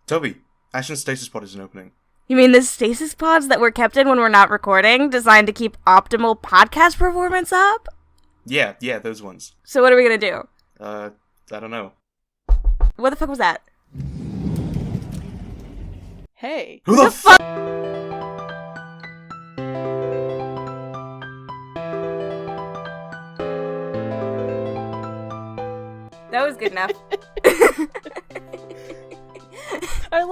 Toby, Ashton's stasis pod is an opening. You mean the stasis pods that we're kept in when we're not recording, designed to keep optimal podcast performance up? Yeah, those ones. So what are we gonna do? I don't know. What the fuck was that? Hey. Who the fuck? That was good enough. I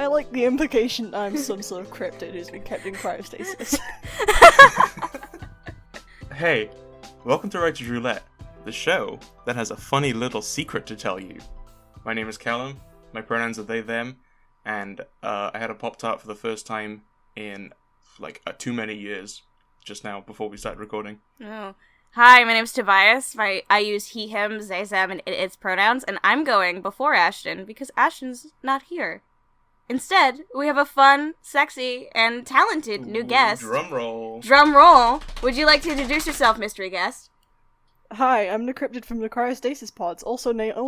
like the implication I'm some sort of cryptid who's been kept in cryostasis. Hey, welcome to Writer's Roulette, the show that has a funny little secret to tell you. My name is Callum, my pronouns are they, them, and I had a Pop-Tart for the first time in, too many years, just now, before we started recording. Oh. Hi, my name's Tobias. I use he, him, they, them, and its pronouns, and I'm going before Ashton because Ashton's not here. Instead, we have a fun, sexy, and talented new guest. Drum roll. Drum roll. Would you like to introduce yourself, mystery guest? Hi, I'm the cryptid from the cryostasis pods, also named... Yep,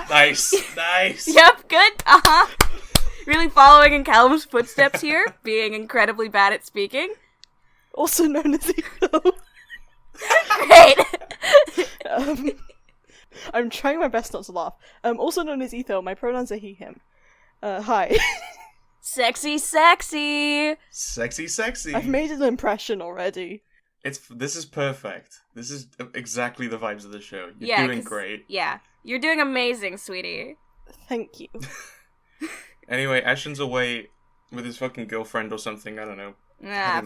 nice. Yep, good. Really following in Callum's footsteps here, being incredibly bad at speaking. Also known as Etho. Great. I'm trying my best not to laugh. Also known as Etho, my pronouns are he, him. Hi. Sexy. Sexy. I've made an impression already. This is perfect. This is exactly the vibes of the show. You're doing great. Yeah, you're doing amazing, sweetie. Thank you. Anyway, Ashton's away with his fucking girlfriend or something, I don't know.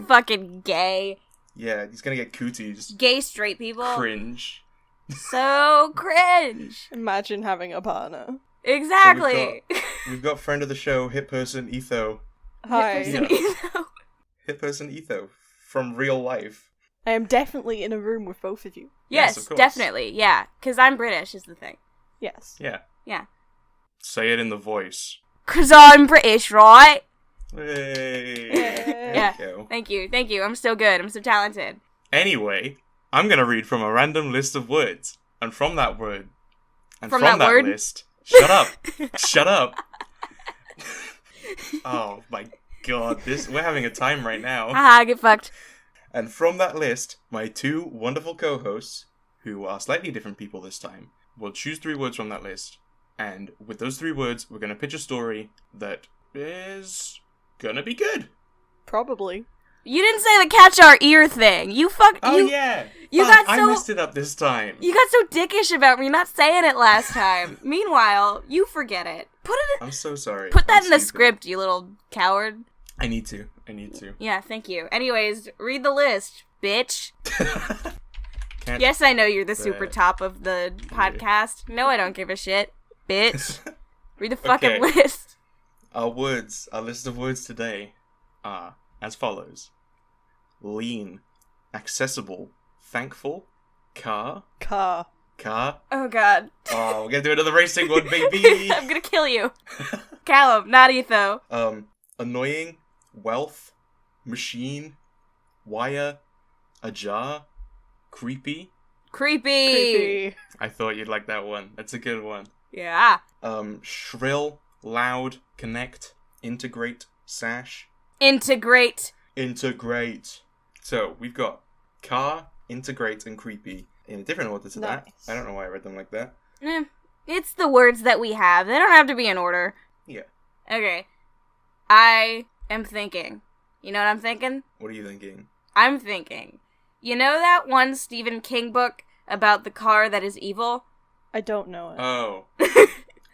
Fucking gay. Yeah, he's gonna get cooties. Gay straight people. Cringe. So cringe. Imagine having a partner. Exactly. So we've got friend of the show, hit person Etho. Hi. Hit person Etho from real life. I am definitely in a room with both of you. Yes, of course. definitely. Yeah, because I'm British is the thing. Yes. Yeah. Say it in the voice. Because I'm British, right? Hey. Yeah. Go. Thank you. I'm so good. I'm so talented. Anyway, I'm gonna read from a random list of words. And from that word... And from that word? list... Shut up! Shut up! Oh my god, we're having a time right now. Get fucked. And from that list, my two wonderful co-hosts, who are slightly different people this time, will choose 3 words from that list. And with those 3 words, we're gonna pitch a story that is gonna be good. Probably. You didn't say the catch our ear thing. Yeah. I messed it up this time. You got so dickish about me not saying it last time. Meanwhile, you forget it. I'm so sorry. Put that I'm in the stupid. script, you little coward. I need to. Yeah, thank you. Anyways, read the list, bitch. Can't Yes, I know you're the super top of the podcast. No, I don't give a shit, bitch. Read the fucking list. Our list of words today are as follows. Lean, accessible, thankful, car. Car. Oh god. Oh, we're gonna do another racing one, baby! I'm gonna kill you. Callum, not Etho. Annoying, wealth, machine, wire, ajar, creepy. Creepy. I thought you'd like that one. That's a good one. Yeah. Shrill, loud, connect, integrate, sash. Integrate. So, we've got car, integrate, and creepy in a different order to that. Nice. I don't know why I read them like that. It's the words that we have. They don't have to be in order. Yeah. Okay. I am thinking. You know what I'm thinking? What are you thinking? I'm thinking. You know that one Stephen King book about the car that is evil? I don't know it. Oh.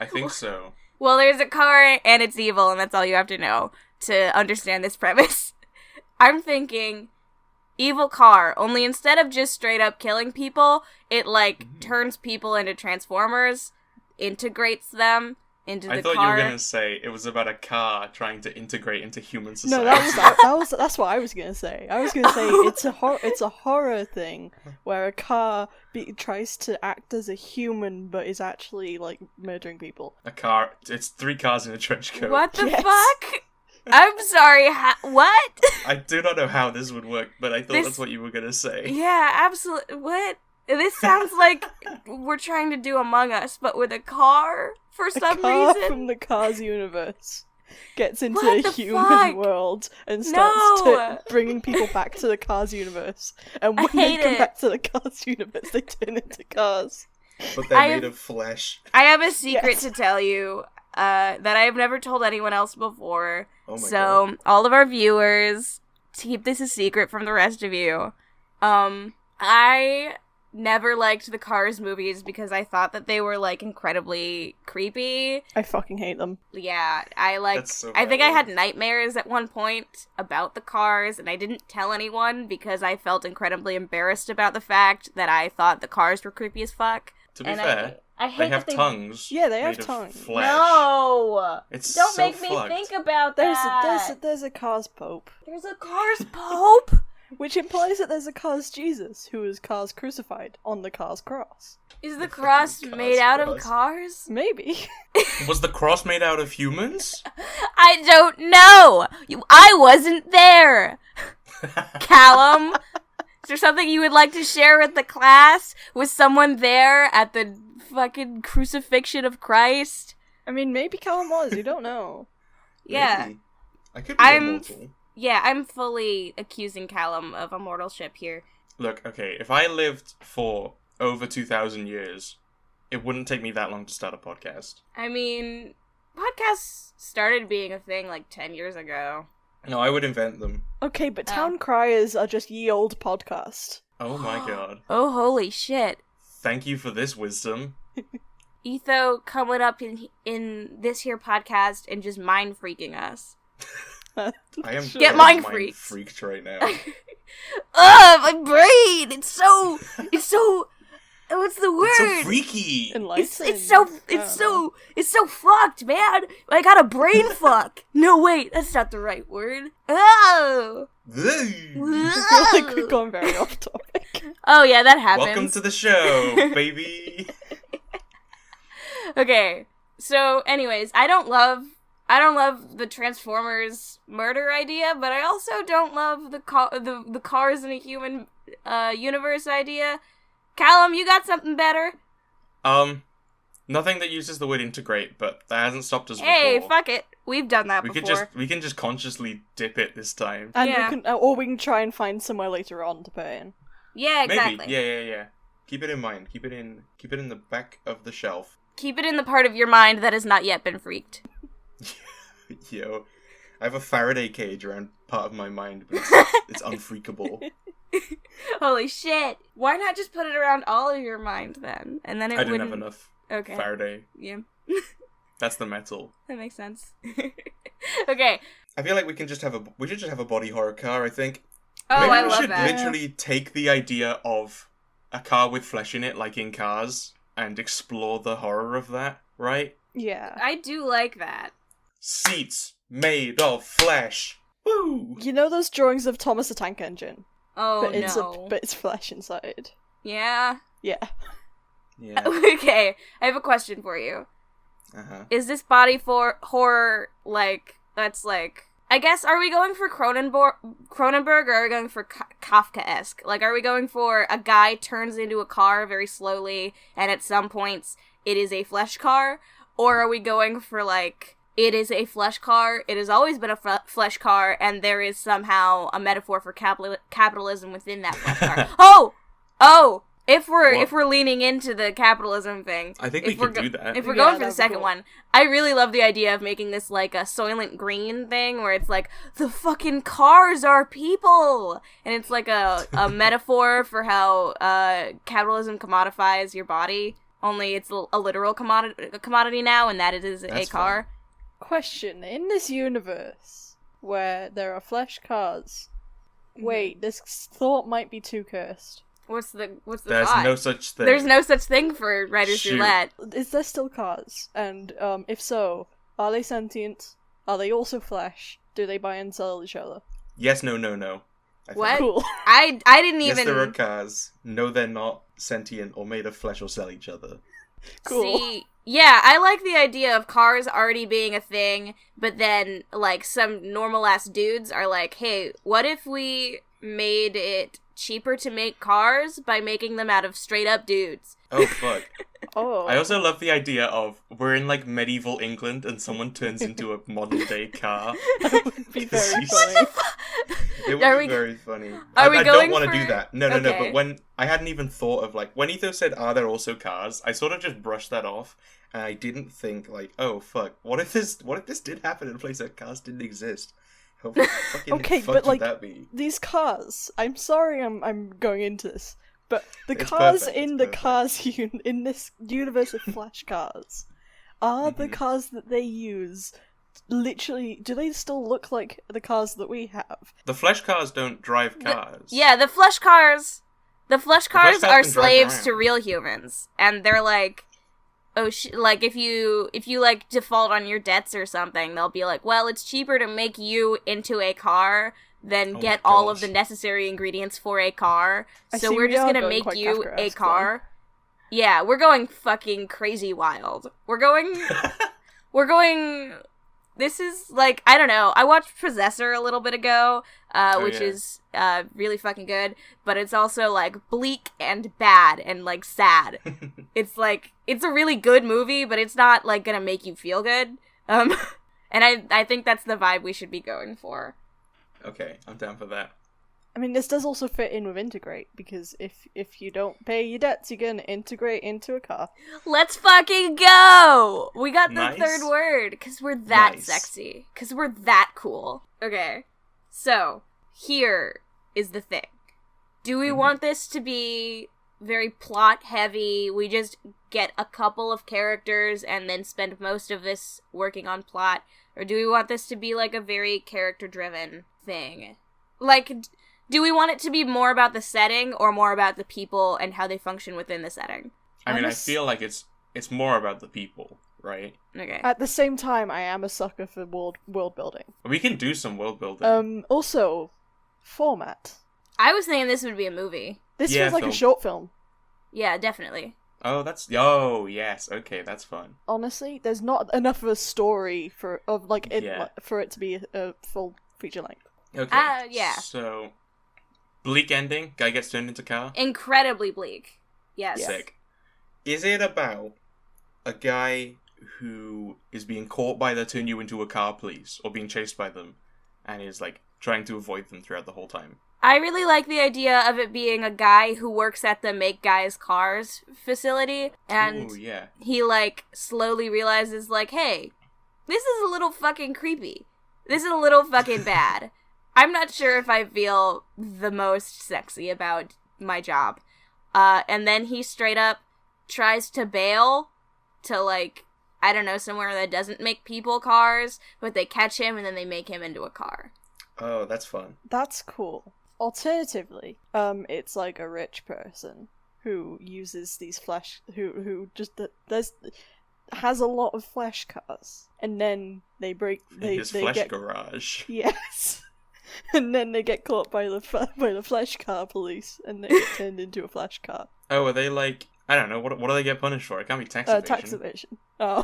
I think so. Well, there's a car and it's evil, and that's all you have to know to understand this premise. I'm thinking evil car, only instead of just straight up killing people, it turns people into transformers, integrates them into the car. I thought you were gonna say it was about a car trying to integrate into human society. No, that's what I was gonna say. I was gonna say it's a horror thing where a car tries to act as a human but is actually murdering people. A car. It's 3 cars in a trench coat. What the fuck? I'm sorry, what? I do not know how this would work, but I thought that's what you were gonna say. Yeah, absolutely. What? This sounds like we're trying to do Among Us, but with a car for some car reason. from the Cars universe gets into What the the human fuck? world and starts No! bringing people back to the Cars universe. And I when they hate come it. back to the Cars universe, they turn into cars. But they're I made have- of flesh. I have a secret Yes. to tell you that I have never told anyone else before. Oh my So, god. all of our viewers, keep this a secret from the rest of you. I never liked the Cars movies because I thought that they were, like, incredibly creepy. I fucking hate them. Yeah, That's so I think I valid. had nightmares at one point about the Cars, and I didn't tell anyone because I felt incredibly embarrassed about the fact that I thought the Cars were creepy as fuck. To be And fair, I hate they have that tongues. Yeah, they have made of tongues. Flesh. No! It's Don't so make me fucked. think about There's that. there's a Cars Pope, There's a Cars Pope? which implies that there's a Cars Jesus who was Cars crucified on the Cars cross. Is the The cross fucking made out of cross. cars? Maybe. Was the cross made out of humans? I don't know! I wasn't there! Callum? Is there something you would like to share with the class? Was someone there at the fucking crucifixion of Christ? I mean, maybe Callum was. You don't know. Yeah. Maybe. I could be I'm- immortal. Yeah, I'm fully accusing Callum of immortalship here. Look, okay, if I lived for over 2,000 years, it wouldn't take me that long to start a podcast. I mean, podcasts started being a thing like 10 years ago. No, I would invent them. Okay, but Town Criers are just ye old podcast. Oh my god. Oh, holy shit. Thank you for this wisdom. Etho coming up in this here podcast and just mind freaking us. I am Get so mind freaked. freaked right now. Ugh, my brain! It's so what's the word? It's so freaky. Enlightened. It's so fucked, man. I got a brain fuck. No, wait, that's not the right word. Oh. I feel like we've gone very off topic. Oh yeah, that happens. Welcome to the show, baby. Okay, so anyways, I don't love the Transformers murder idea, but I also don't love the cars in a human universe idea. Callum, you got something better? Nothing that uses the word integrate, but that hasn't stopped us Hey, before. fuck it. We've done that We before. can just consciously dip it this time. And Yeah. we can try and find somewhere later on to put it in. Yeah, exactly. Maybe. Yeah. Keep it in mind. Keep it in the back of the shelf. Keep it in the part of your mind that has not yet been freaked. Yo, I have a Faraday cage around part of my mind, but it's unfreakable. Holy shit. Why not just put it around all of your mind then? And then it I didn't wouldn't... have enough Okay. Faraday. Yeah. That's the metal. That makes sense. Okay. I feel like we should just have a body horror car, I think. Oh, Maybe I we love should that. literally take the idea of a car with flesh in it, like in Cars, and explore the horror of that, right? Yeah. I do like that. Seats made of flesh. Woo! You know those drawings of Thomas the Tank Engine? Oh, but it's no. but it's flesh inside. Yeah. Yeah. Yeah. Okay, I have a question for you. Uh-huh. Is this body for horror, that's I guess, are we going for Cronenberg, or are we going for Kafka-esque? Like, are we going for a guy turns into a car very slowly, and at some points, it is a flesh car? Or are we going for, it is a flesh car, it has always been a flesh car, and there is somehow a metaphor for capitalism within that flesh car? Oh! If we're leaning into the capitalism thing, I think we could do that. If we're Yeah, going for the that'd be second cool. one, I really love the idea of making this like a Soylent Green thing, where it's like the fucking cars are people, and it's like a metaphor for how capitalism commodifies your body. Only it's a literal commodity now, and that it is a That's car. Question: in this universe where there are flesh cars, wait, this thought might be too cursed. What's the There's thought? no such thing. There's no such thing for Writer's Shoot. Roulette. Is there still cars? And if so, are they sentient? Are they also flesh? Do they buy and sell each other? Yes, no. I think. What? Cool. I didn't Yes, even there are cars. No, they're not sentient or made of flesh or sell each other. Cool. See, yeah, I like the idea of cars already being a thing, but then, some normal-ass dudes are like, hey, what if we made it cheaper to make cars by making them out of straight up dudes. Oh, fuck. Oh. I also love the idea of we're in, like, medieval England and someone turns into a modern-day car. That would be very He's- funny. It would Are be we- very funny. Are we I going don't want to for- do that. No, Okay. but when I hadn't even thought of, like, when Etho said, are there also cars? I sort of just brushed that off, and I didn't think, like, oh, fuck, what if this did happen in a place that cars didn't exist? How fucking Okay, fucked but, like, would that be? These cars. I'm sorry, I'm going into this, but the It's cars perfect, in it's the perfect. cars in this universe of Flash cars are the Mhm. cars that they use. Literally, do they still look like the cars that we have? The flesh cars don't drive cars. Yeah, the flesh cars. The flesh cars cars are can drive slaves to around. real humans, and they're like, oh, like if you like default on your debts or something, they'll be like, well, it's cheaper to make you into a car than Oh get my all of gosh. the necessary ingredients for a car. I So see we're we just are gonna going make quite you a Kafkaesque car. Yeah, we're going fucking crazy wild. We're going. This is like, I don't know. I watched Possessor a little bit ago, which yeah. is really fucking good, but it's also like bleak and bad and like sad. It's like, it's a really good movie, but it's not like gonna make you feel good. And I think that's the vibe we should be going for. Okay, I'm down for that. I mean, this does also fit in with integrate, because if you don't pay your debts, you're gonna integrate into a car. Let's fucking go! We got the Nice. third word, because we're that Nice. sexy. Because we're that cool. Okay, so, here is the thing. Do we Mhm. want this to be very plot heavy? We just get a couple of characters and then spend most of this working on plot? Or do we want this to be like a very character driven thing? Like, do we want it to be more about the setting or more about the people and how they function within the setting? I mean, I Honest- feel like it's more about the people, right? Okay. At the same time, I am a sucker for world building. We can do some world building. Also, format. I was thinking this would be a movie. This Yeah, feels like film. a short film. Yeah, definitely. Oh, yes, okay, that's fun. Honestly, there's not enough of a story for Yeah. for it to be a full feature length. Okay. Yeah. So, bleak ending, guy gets turned into car. Incredibly bleak. Yes. Sick. Is it about a guy who is being caught by the turn you into a car police, or being chased by them, and is, like, trying to avoid them throughout the whole time? I really like the idea of it being a guy who works at the Make Guys Cars facility, and Ooh, yeah. he, like, slowly realizes, like, hey, this is a little fucking creepy. This is a little fucking bad. I'm not sure if I feel the most sexy about my job. And then he straight up tries to bail to, like, I don't know, somewhere that doesn't make people cars, but they catch him and then they make him into a car. Oh, that's fun. That's cool. Alternatively, it's like a rich person who uses these who just has a lot of flesh cars, and then they His they flesh get garage. yes, and then they get caught by the flesh car police, and they get turned into a flesh car. Oh, are they, like, I don't know, what do they get punished for? It can't be tax evasion. Tax evasion. Oh.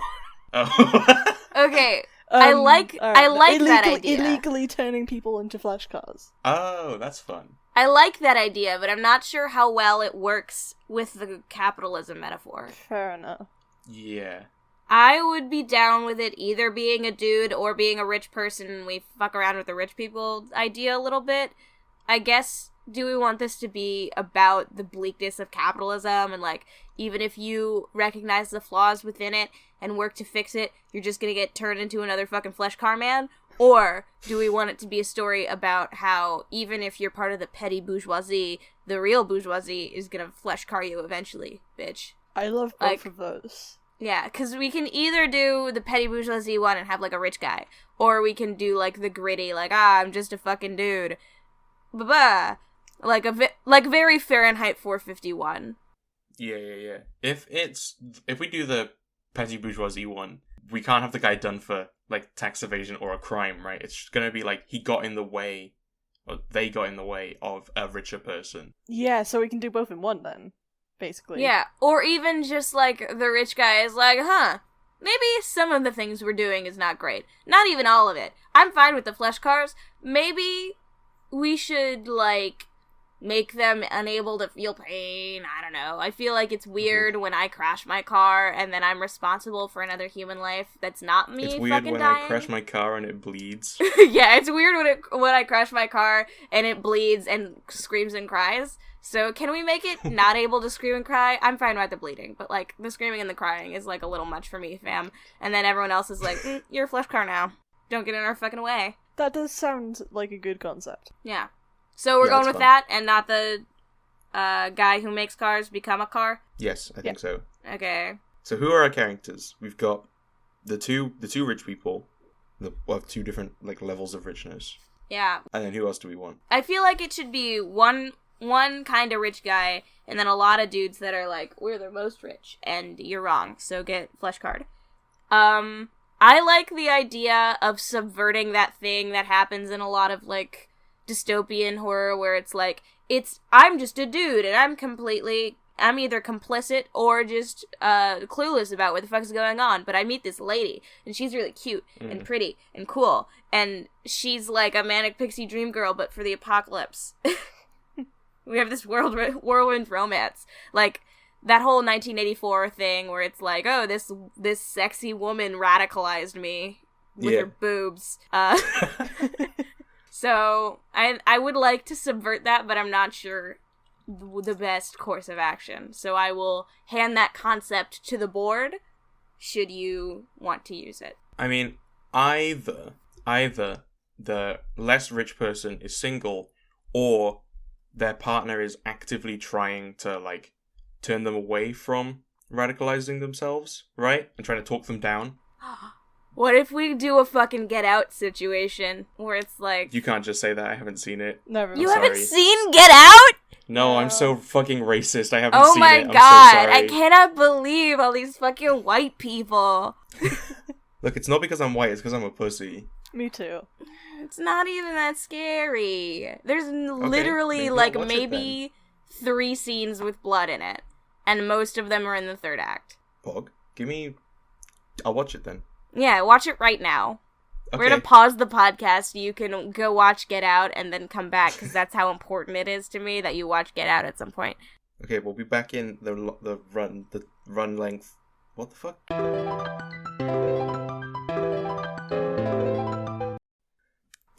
Oh. Okay, I like that idea. Illegally turning people into flesh cars. Oh, that's fun. I like that idea, but I'm not sure how well it works with the capitalism metaphor. Fair enough. Yeah. I would be down with it either being a dude or being a rich person and we fuck around with the rich people idea a little bit. I guess, do we want this to be about the bleakness of capitalism and, like, even if you recognize the flaws within it and work to fix it, you're just gonna get turned into another fucking flesh car man? Or do we want it to be a story about how even if you're part of the petty bourgeoisie, the real bourgeoisie is gonna flesh car you eventually, bitch? I love both of those. Yeah, because we can either do the petty bourgeoisie one and have, like, a rich guy, or we can do, like, the gritty, like, I'm just a fucking dude. Ba-ba. Like, very Fahrenheit 451. Yeah. If we do the petty bourgeoisie one, we can't have the guy done for, like, tax evasion or a crime, right? It's gonna be like he got in the way, or they got in the way of a richer person. Yeah, so we can do both in one then, basically. Yeah, or even just, like, the rich guy is like, maybe some of the things we're doing is not great. Not even all of it. I'm fine with the flesh cars. Maybe we should, like, make them unable to feel pain. I don't know. I feel like it's weird when I crash my car and then I'm responsible for another human life that's not me. It's weird fucking when dying. I crash my car and it bleeds. Yeah, it's weird when I crash my car and it bleeds and screams and cries. So can we make it not able to scream and cry? I'm fine with the bleeding, but like the screaming and the crying is like a little much for me, fam. And then everyone else is like, you're a flesh car now. Don't get in our fucking way. That does sound like a good concept. Yeah. So we're going with fun. that and not the guy who makes cars become a car? Yes, I think so. Okay. So who are our characters? We've got the two rich people, of two different like levels of richness. Yeah. And then who else do we want? I feel like it should be one kind of rich guy and then a lot of dudes that are like, we're the most rich, and you're wrong, so get flesh card. I like the idea of subverting that thing that happens in a lot of like dystopian horror where it's like, I'm just a dude and I'm either complicit or just clueless about what the fuck is going on, but I meet this lady and she's really cute and pretty and cool and she's like a manic pixie dream girl but for the apocalypse. We have this whirlwind romance. Like that whole 1984 thing where it's like, oh, this sexy woman radicalized me with her boobs. So I would like to subvert that, but I'm not sure the best course of action. So I will hand that concept to the board, should you want to use it. I mean, either the less rich person is single, or their partner is actively trying to like turn them away from radicalizing themselves, right? And trying to talk them down. What if we do a fucking Get Out situation where it's like... You can't just say that, I haven't seen it. Never. You I'm haven't sorry. seen Get Out? No, I'm so fucking racist, I haven't Oh seen my it. I'm god, so sorry. I cannot believe all these fucking white people. Look, it's not because I'm white, it's because I'm a pussy. Me too. It's not even that scary. There's literally maybe like I'll watch it maybe 3 scenes with blood in it. And most of them are in the 3rd act. Pog, I'll watch it then. Yeah, watch it right now. Okay. We're gonna pause the podcast. You can go watch Get Out and then come back, because that's how important it is to me that you watch Get Out at some point. Okay, we'll be back in the run length. What the fuck?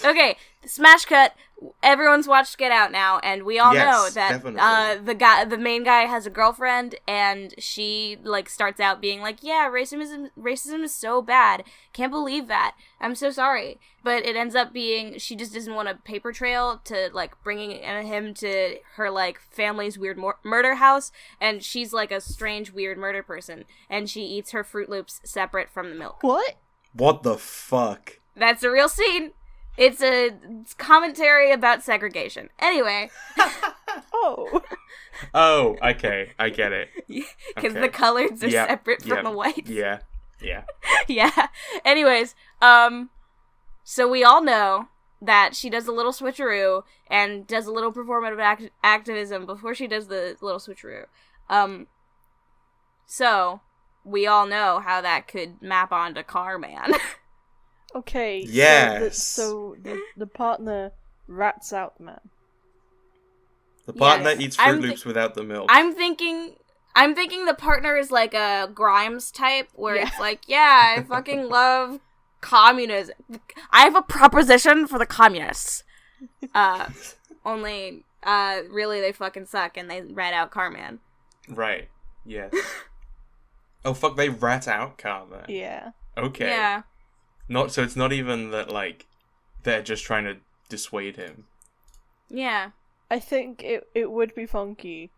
Okay, smash cut. Everyone's watched Get Out now, and we all know that definitely. the main guy has a girlfriend, and she like starts out being like, "Yeah, racism is so bad. Can't believe that. I'm so sorry." But it ends up being she just doesn't want a paper trail to like bringing him to her like family's weird murder house, and she's like a strange weird murder person, and she eats her Fruit Loops separate from the milk. What? What the fuck? That's a real scene. It's a commentary about segregation. Anyway. Oh. Oh, okay. I get it. Because Okay. the colors are separate from the whites. Yeah. Yeah. Anyways, so we all know that she does a little switcheroo and does a little performative activism before she does the little switcheroo. So we all know how that could map onto Car-Man. Okay. Yes. So the partner rats out the man. The partner Yes. eats Fruit Loops without the milk. I'm thinking the partner is like a Grimes type, where it's like, yeah, I fucking love communism. I have a proposition for the communists. Only, really, they fucking suck, and they rat out Car-Man. Right. Yes. Oh fuck! They rat out Car-Man. Yeah. Okay. Yeah. So it's not even that like they're just trying to dissuade him. Yeah. I think it would be funky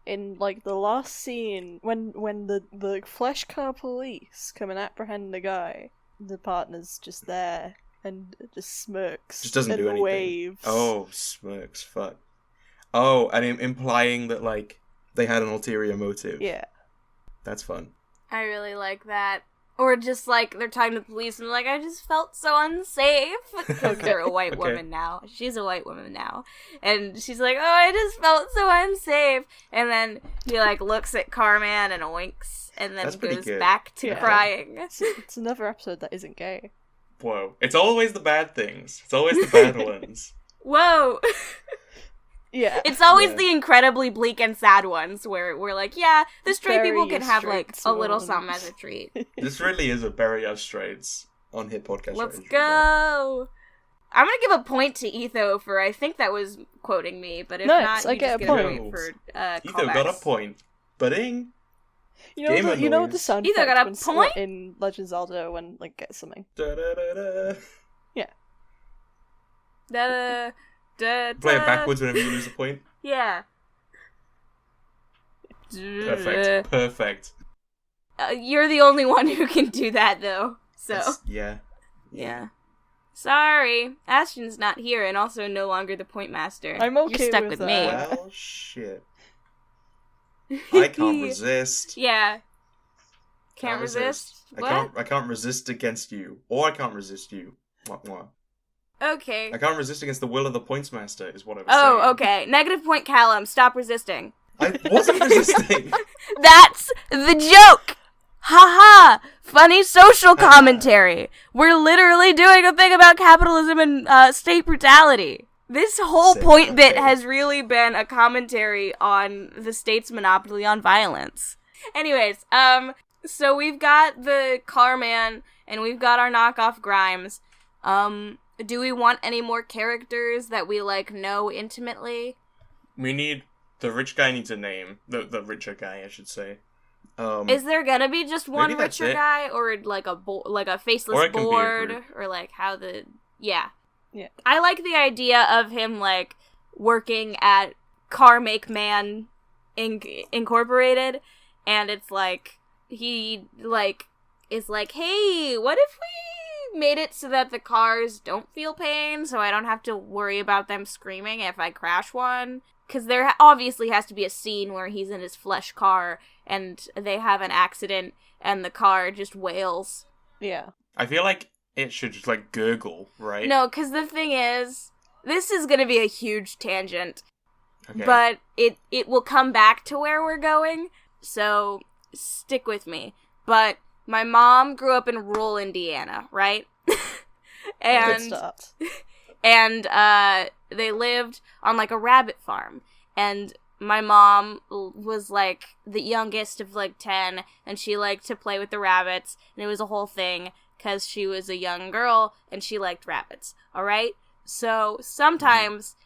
in like the last scene when the flesh car police come and apprehend the guy. The partner's just there and just smirks. Just doesn't and do anything. waves. Oh, smirks. Fuck. Oh, and implying that like they had an ulterior motive. Yeah. That's fun. I really like that. Or just, like, they're talking to the police and they're like, I just felt so unsafe. Because they're a white woman now. She's a white woman now. And she's like, oh, I just felt so unsafe. And then he, like, looks at Car-Man and winks. And then That's pretty goes good. back to Yeah. crying. It's another episode that isn't gay. Whoa. It's always the bad things. It's always the bad ones. Whoa! Yeah. It's always Yeah. the incredibly bleak and sad ones where we're like, yeah, the straight Bury people can your have, straight like, a little swans. something as a treat. This really is a bury us straights on Hit Podcast. Let's Roulette. go! I'm gonna give a point to Etho for, I think that was quoting me, but if Nice, not, I you get just a get point. a point for, Etho got a callbacks. point. Ba-ding! You Gamer know the noise. sound Either effect got a when point? in Legend of Zelda when Link gets something. Da-da-da-da. Da, da, Play it da. backwards whenever you lose a point. Yeah. Perfect. Perfect. You're the only one who can do that, though. So, Yeah. yeah. Sorry, Ashton's not here and also no longer the point master. I'm You're okay stuck with with me. that. Well, shit. I can't resist. Yeah. Can't resist? What? I can't resist against you. Or I can't resist you. Mwah, mwah. Okay. I can't resist against the will of the points master, is what I was saying. Oh, okay. Negative point, Callum. Stop resisting. I wasn't resisting. That's the joke! Haha! Funny social commentary. We're literally doing a thing about capitalism and state brutality. This whole Sick, point bit okay. has really been a commentary on the state's monopoly on violence. Anyways, so we've got the car man and we've got our knockoff Grimes. Do we want any more characters that we, like, know intimately? We need... The rich guy needs a name. The richer guy, I should say. Is there gonna be just one maybe that's richer it. guy, or like a faceless Or it can be a board, group. or like how the yeah. Yeah. I like the idea of him like working at Car Make Man Incorporated, and it's like he like is like, hey, what if we made it so that the cars don't feel pain, so I don't have to worry about them screaming if I crash one? Because there obviously has to be a scene where he's in his flesh car and they have an accident and the car just wails. Yeah. I feel like it should just, like, gurgle, right? No, because the thing is, this is going to be a huge tangent, Okay. but it will come back to where we're going, so stick with me. But my mom grew up in rural Indiana, right? Good and start. and they lived on like a rabbit farm, and my mom was like the youngest of like 10, and she liked to play with the rabbits, and it was a whole thing because she was a young girl and she liked rabbits. All right, so sometimes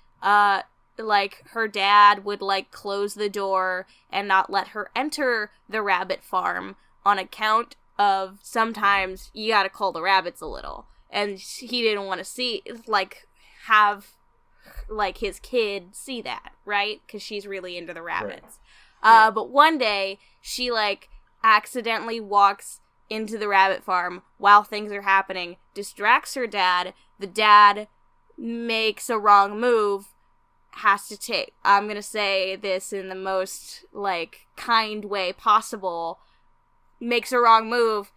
like her dad would like close the door and not let her enter the rabbit farm on account of sometimes you gotta cull the rabbits a little, and he didn't want to see like have like his kid see that, right? Because she's really into the rabbits. Yeah. But one day she like accidentally walks into the rabbit farm while things are happening, distracts her dad. The dad makes a wrong move, has to take, I'm gonna say this in the most like kind way possible, makes a wrong move,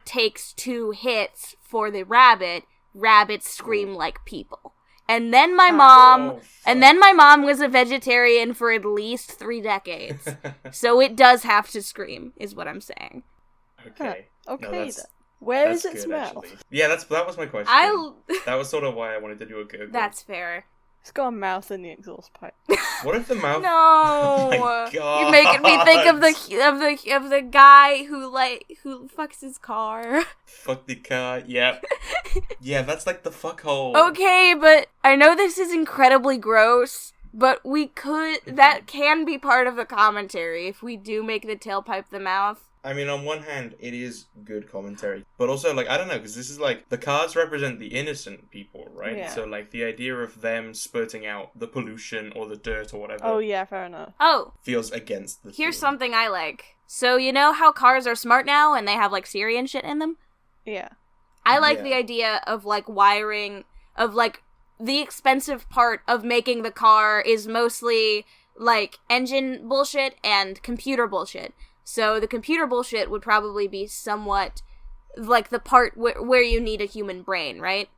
takes 2 hits for the rabbits scream like people. And then my mom, was a vegetarian for at least 3 decades. So it does have to scream, is what I'm saying. Okay. Okay, No, that's- then. Where is that's its good, mouth? actually. Yeah, that was my question. That was sort of why I wanted to do a gurgle. That's fair. It's got a mouth in the exhaust pipe. What if the mouth... No, Oh my God. you're making me think of the guy who fucks his car. Fuck the car, yep. Yeah, that's like the fuckhole. Okay, but I know this is incredibly gross, but that can be part of the commentary if we do make the tailpipe the mouth. I mean, on one hand, it is good commentary. But also, like, I don't know, because this is like, the cars represent the innocent people, right? Yeah. So, like, the idea of them spurting out the pollution or the dirt or whatever Oh yeah, fair enough. Oh, feels against the here's theme. something I like. So you know how cars are smart now and they have like Siri and shit in them? Yeah. I like Yeah. the idea of like wiring, of like the expensive part of making the car is mostly like engine bullshit and computer bullshit. So the computer bullshit would probably be somewhat like the part where you need a human brain, right?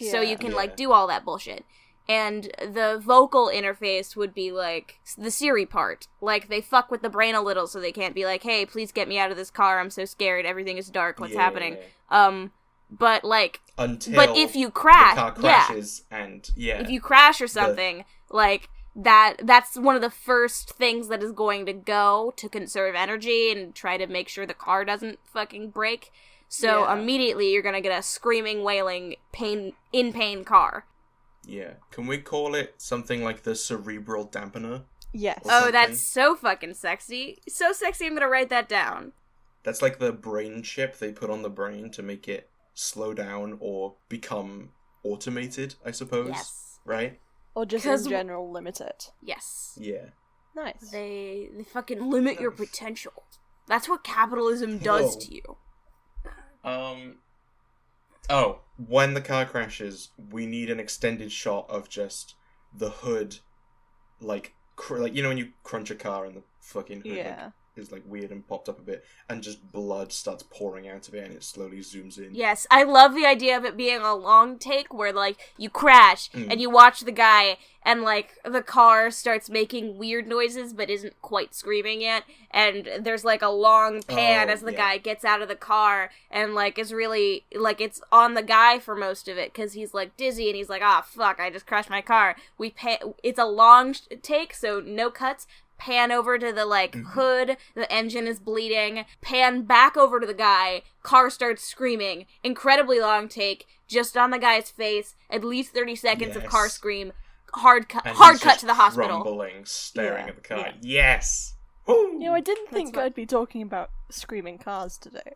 So you can like do all that bullshit. And the vocal interface would be like the Siri part. Like they fuck with the brain a little so they can't be like, hey, please get me out of this car. I'm so scared. Everything is dark. What's happening? But like, Until but if you crash, the car crashes and if you crash or something, like that's one of the first things that is going to go to conserve energy and try to make sure the car doesn't fucking break. So immediately you're gonna get a screaming, wailing, in pain car. Yeah. Can we call it something like the cerebral dampener? Yes. Oh, that's so fucking sexy. So sexy, I'm gonna write that down. That's like the brain chip they put on the brain to make it slow down or become automated, I suppose. Yes. Right? Or just in general limit it. Yes. Yeah. Nice. They fucking limit your potential. That's what capitalism does to you. Oh, when the car crashes, we need an extended shot of just the hood, like you know when you crunch a car and the fucking hood is like weird and popped up a bit, and just blood starts pouring out of it and it slowly zooms in. Yes, I love the idea of it being a long take where, like, you crash and you watch the guy and, like, the car starts making weird noises but isn't quite screaming yet, and there's, like, a long pan as the guy gets out of the car and, like, is really, like, it's on the guy for most of it because he's, like, dizzy and he's like, ah, fuck, I just crashed my car. It's a long take, so no cuts. Pan over to the, like, hood, the engine is bleeding, pan back over to the guy, car starts screaming, incredibly long take, just on the guy's face, at least 30 seconds of car scream, hard cut to the hospital. Rumbling, staring at the car. Yeah. Yes! Woo! You know, I didn't think I'd be talking about screaming cars today.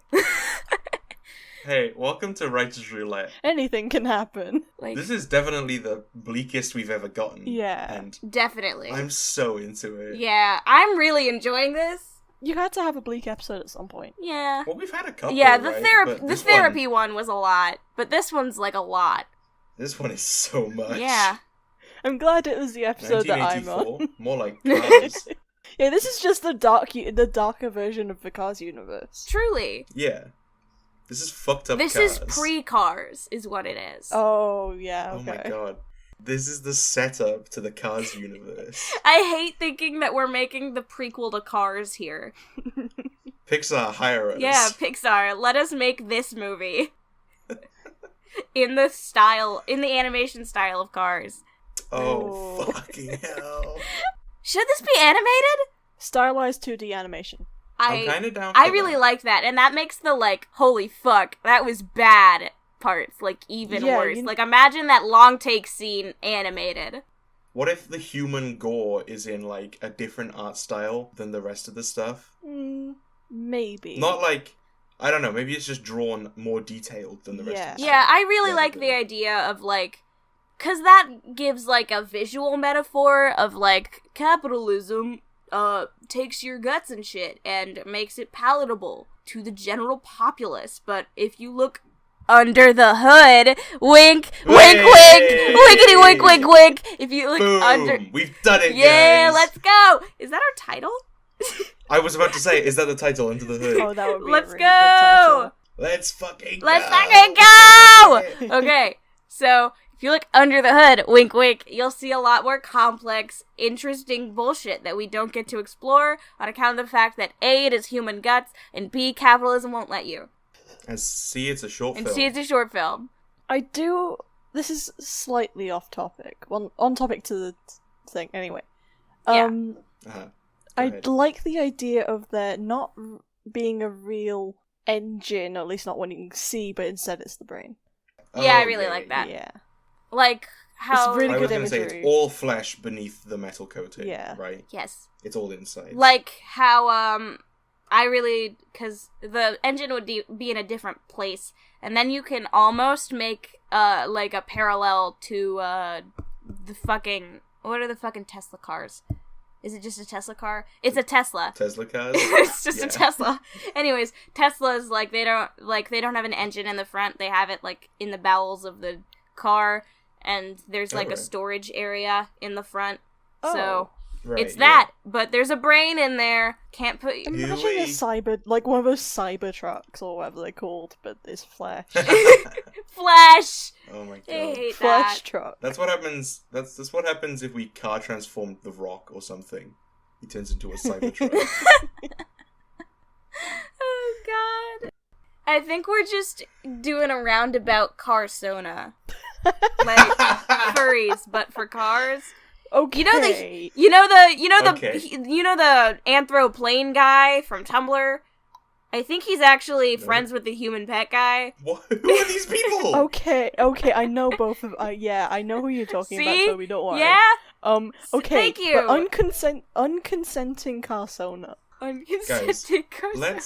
Hey, welcome to Writer's Roulette. Anything can happen. Like, this is definitely the bleakest we've ever gotten. Yeah. And definitely. I'm so into it. Yeah, I'm really enjoying this. You had to have a bleak episode at some point. Yeah. Well, we've had a couple, yeah, the right? therapy one was a lot, but this one's like a lot. This one is so much. Yeah. I'm glad it was the episode that I'm on. More like Cars. Yeah, this is just the darker version of the Cars universe. Truly. Yeah. This is fucked up This Cars. is pre-Cars, is what it is. Oh, yeah, okay. Oh my god. This is the setup to the Cars universe. I hate thinking that we're making the prequel to Cars here. Pixar, hire us. Yeah, Pixar, let us make this movie. in the animation style of Cars. Oh, fucking hell. Should this be animated? Stylized 2D animation. I'm kind of down for I really like that, and that makes the, like, holy fuck, that was bad parts, like, even worse. Like, imagine that long take scene animated. What if the human gore is in, like, a different art style than the rest of the stuff? Maybe. Not like, I don't know, maybe it's just drawn more detailed than the rest of the stuff. Yeah, I really like the idea of, like, because that gives, like, a visual metaphor of, like, capitalism takes your guts and shit and makes it palatable to the general populace. But if you look under the hood, wink, wink, wink, winkety wink, wink, wink. If you look under, we've done it. Yeah, guys. let's go. Is that our title? I was about to say, is that the title? Under the Hood. Oh, that would be let's a really go. good title. Let's fucking go. Let's fucking go. Okay, so. If you look under the hood, wink wink, you'll see a lot more complex, interesting bullshit that we don't get to explore on account of the fact that A, it is human guts, and B, capitalism won't let you. And C, it's a short film. And C, it's a short film. This is slightly off topic. On topic to the thing, anyway. I like the idea of there not being a real engine, or at least not one you can see, but instead it's the brain. Yeah, I really like that. Yeah. like how It's really I was good going to say imagery. it's all flesh beneath the metal coating. Yeah. Right? yes, It's all inside. like how I really, because the engine would be in a different place, and then you can almost make like a parallel to the fucking, what are the fucking Tesla cars? Is it just a Tesla car? It's a Tesla. Tesla cars? It's just Yeah. a Tesla. Anyways, Teslas, like they don't have an engine in the front. They have it like in the bowels of the car, and there's like a Alright. storage area in the front. Oh. So Right, it's that, but there's a brain in there. Can't put Imagine Gooey. a cyber, like one of those cyber trucks or whatever they're called, but it's flesh. Flash. Oh my I god. hate Flesh that. truck. That's what happens. That's what happens if we car transformed The Rock or something. He turns into a Cybertruck. Oh god. I think we're just doing a roundabout Car-sona. Like furries, but for cars. Okay. You know the Okay. the anthroplane guy from Tumblr? I think he's actually No. friends with the human pet guy. What? Who are these people? Okay, I know both of. Yeah, I know who you're talking about, See? Toby. Don't worry. Yeah? Okay. Thank you. But unconsenting Car-sona. Unconsented Car-sona.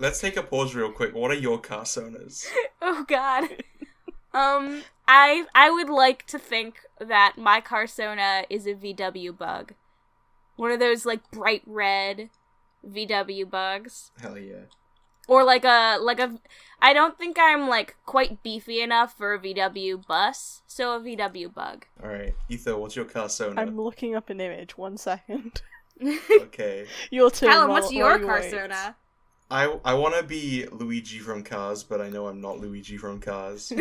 Let's take a pause real quick. What are your Car-sonas? Oh god. I would like to think that my Car-sona is a VW bug. One of those like bright red VW bugs. Hell yeah. Or like a I don't think I'm like quite beefy enough for a VW bus, so a VW bug. Alright, Etho, what's your Car-sona? I'm looking up an image. 1 second. Okay. Your turn. Callum, what's your while you wait. Car-sona? I want to be Luigi from Cars, but I know I'm not Luigi from Cars.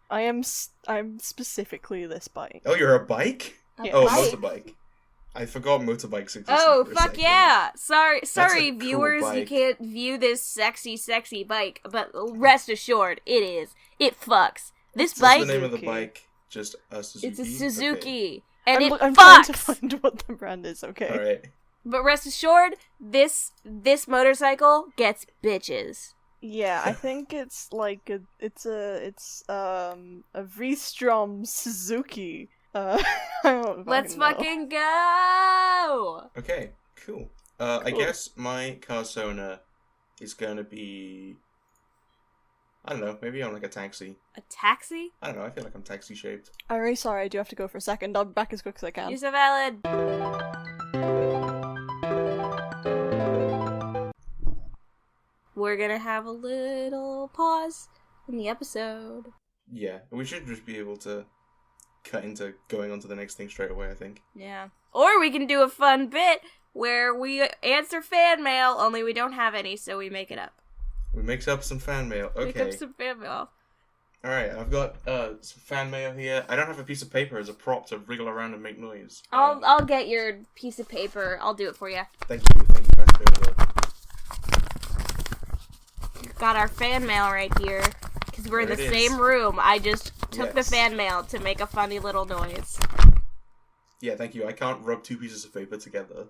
I'm specifically this bike. Oh, you're a bike? Yeah. Oh, bike? motorbike. I forgot motorbikes existed. Oh, for a fuck second. yeah! Sorry, a cool viewers, you bike. can't view this sexy bike, but rest assured, it is. It fucks. This What's bike, the name of the Suzuki. bike? Just a Suzuki? it's a Okay. Suzuki, and I'm it trying to fucks! find what the brand is. Okay. Alright. But rest assured, this motorcycle gets bitches. Yeah, I think it's like it's a V-Strom Suzuki. I don't Let's know. fucking go! Okay, cool. I Cool. guess my Car-sona is gonna be... I don't know, maybe I'm like a taxi. A taxi? I don't know, I feel like I'm taxi shaped. I'm really sorry, I do have to go for a second. I'll be back as quick as I can. You're so valid. We're gonna have a little pause in the episode. Yeah, we should just be able to cut into going on to the next thing straight away, I think. Yeah. Or we can do a fun bit where we answer fan mail, only we don't have any, so we make it up. We mix up some fan mail. Make Okay. up some fan mail. Alright, I've got some fan mail here. I don't have a piece of paper as a prop to wriggle around and make noise. I'll get your piece of paper. I'll do it for you. Thank you, pass it over there. Got our fan mail right here. Because we're in There the it is. same room. I just took the Yes. fan mail to make a funny little noise. Yeah, thank you. I can't rub two pieces of paper together.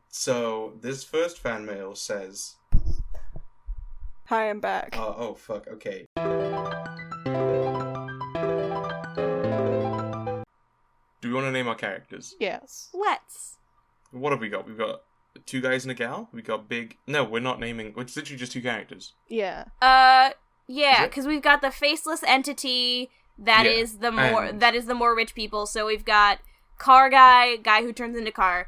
So this first fan mail says, Hi, I'm back. oh fuck, okay. Do we want to name our characters? Yes. Let's. What have we got? We've got two guys and a gal. We got big. No, we're not naming. It's literally just two characters. Yeah. Yeah, Is it? because we've got the faceless entity that Yeah, is the and- the more rich people. So we've got car guy who turns into car,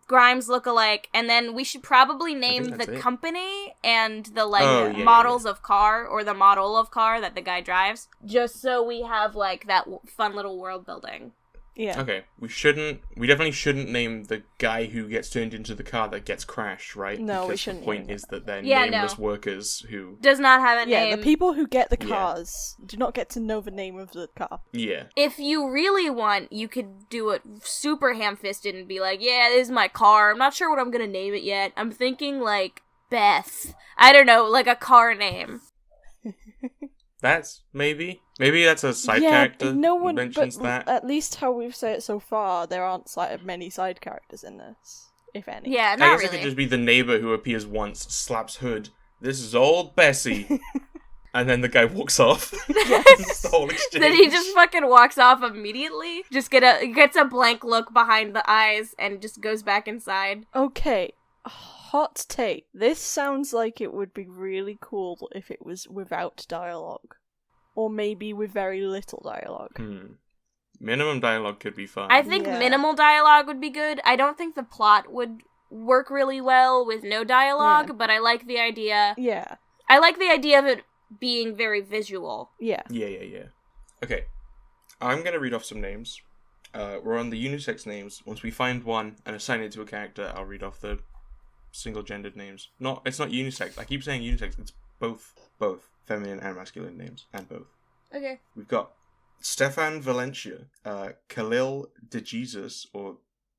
Grimes lookalike, and then we should probably name that's the it. company and the Oh, yeah, models of car or the model of car that the guy drives, just so we have like that fun little world building. Yeah. Okay, we definitely shouldn't name the guy who gets turned into the car that gets crashed, right? No, we Because shouldn't the point name is that they're Yeah, nameless no. workers who... Does not have a Yeah, name. the people who get the Yeah. cars do not get to know the name of the car. Yeah. If you really want, you could do it super ham-fisted and be like, yeah, this is my car. I'm not sure what I'm gonna name it yet. I'm thinking, like, Beth. I don't know, like a car name. That's maybe that's a side yeah, character no one. mentions But that. at least how we've said it so far, there aren't many side characters in this, if any. Yeah, I not guess it really. could just be the neighbor who appears once, slaps hood. This is old Bessie, and then the guy walks off. That's the whole exchange. Then he just fucking walks off immediately. Just gets a blank look behind the eyes and just goes back inside. Okay, hot take. This sounds like it would be really cool if it was without dialogue. Or maybe with very little dialogue. Minimum dialogue could be fun. I think Yeah. minimal dialogue would be good. I don't think the plot would work really well with no dialogue, Yeah. but I like the idea. Yeah, I like the idea of it being very visual. yeah. Yeah. Okay, I'm gonna read off some names. We're on the unisex names. Once we find one and assign it to a character, I'll read off the single-gendered names. It's not unisex. I keep saying unisex. It's both feminine and masculine names, and both. Okay. We've got Stefan Valencia, Khalil de Jesus, or